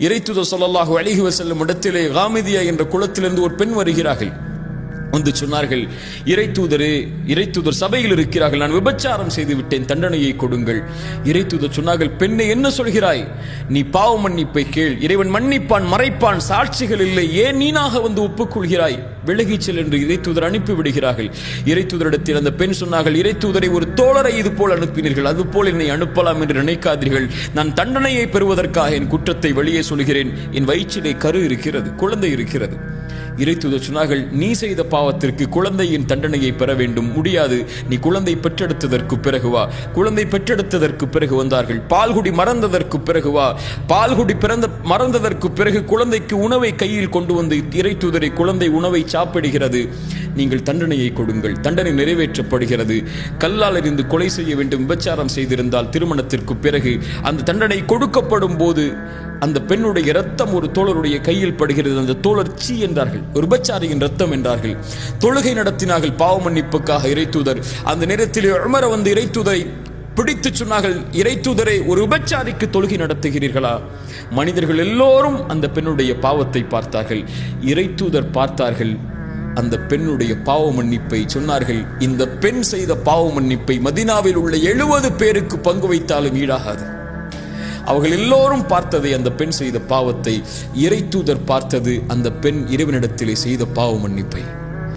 இறைத்தூதர் ஸல்லல்லாஹு அலைஹி வஸல்லம் இடத்திலே காமிதியா என்ற குளத்திலிருந்து ஒரு பெண் வருகிறார்கள். வந்து சொன்னார்கள், இறைத்தூதர் சபையில் இருக்கிறார்கள், நான் விபச்சாரம் செய்து விட்டேன், தண்டனையை கொடுங்கள். இறைத்தூதர் சொன்னார்கள், பெண்ணை என்ன சொல்கிறாய்? நீ பாவ மன்னிப்பை கேள், இறைவன் மன்னிப்பான், மறைப்பான், சாட்சிகள் இல்லை, ஏன் நீனாக வந்து ஒப்புக்கொள்கிறாய்? விலகிச் செல் என்று இறைத்தூதர் அனுப்பி விடுகிறார்கள். இறைத்தூதரிடத்தில் அந்த பெண் சொன்னார்கள், இறைத்தூதரை ஒரு தோழரை இது போல் அனுப்பினீர்கள், அதுபோல் என்னை அனுப்பலாம் என்று நினைக்காதீர்கள். நான் தண்டனையை பெறுவதற்காக என் குற்றத்தை வெளியே சொல்கிறேன். என் வயிற்றிலே கரு இருக்கிறது, குழந்தை இருக்கிறது. இறைத்தூதர் சொன்னார்கள், நீ செய்த பாவத்திற்கு குழந்தையின் தண்டனையை பெற வேண்டும், முடியாது, நீ குழந்தை பெற்றெடுத்ததற்கு பிறகு வா. குழந்தை பெற்றெடுத்ததற்கு பிறகு வந்தார்கள். பால்குடி மறந்ததற்கு பிறகு வா. பால்குடி மறந்ததற்கு பிறகு குழந்தைக்கு உணவை கையில் கொண்டு வந்து இறைத்தூதரை, குழந்தை உணவை சாப்பிடுகிறது, நீங்கள் தண்டனையை கொடுங்கள். தண்டனை நிறைவேற்றப்படுகிறது. கல்லால் எறிந்து கொலை செய்ய வேண்டும், விபச்சாரம் செய்திருந்தால் திருமணத்திற்கு பிறகு அந்த தண்டனை கொடுக்கப்படும் போது அந்த பெண்ணுடைய இரத்தம் ஒரு தோழருடைய கையில் படுகிறது. அந்த தோழர் சீ என்றார்கள், ஒரு விபச்சாரியின் ரத்தம் என்றார்கள். தொழுகை நடத்தினார்கள் பாவ மன்னிப்புக்காக. இறைத்தூதர் அந்த நேரத்தில் உமர வந்து இறைத்தூதரை பிடித்து சொன்னார்கள், இறைத்தூதரை, ஒரு விபச்சாரிக்கு தொழுகை நடத்துகிறீர்களா? மனிதர்கள் எல்லோரும் அந்த பெண்ணுடைய பாவத்தை பார்த்தார்கள். இறைத்தூதர் பார்த்தார்கள் அந்த பெண்ணுடைய பாவ மன்னிப்பை. சொன்னார்கள், இந்த பெண் செய்த பாவ மன்னிப்பை மதீனாவில் உள்ள 70 பேருக்கு பங்கு வைத்தாலும் ஈடாகாது. அவர்கள் எல்லோரும் பார்த்ததை, அந்த பெண் செய்த பாவத்தை. இறைத்தூதர் பார்த்தது அந்த பெண் இறைவனிடத்திலே செய்த பாவ மன்னிப்பை.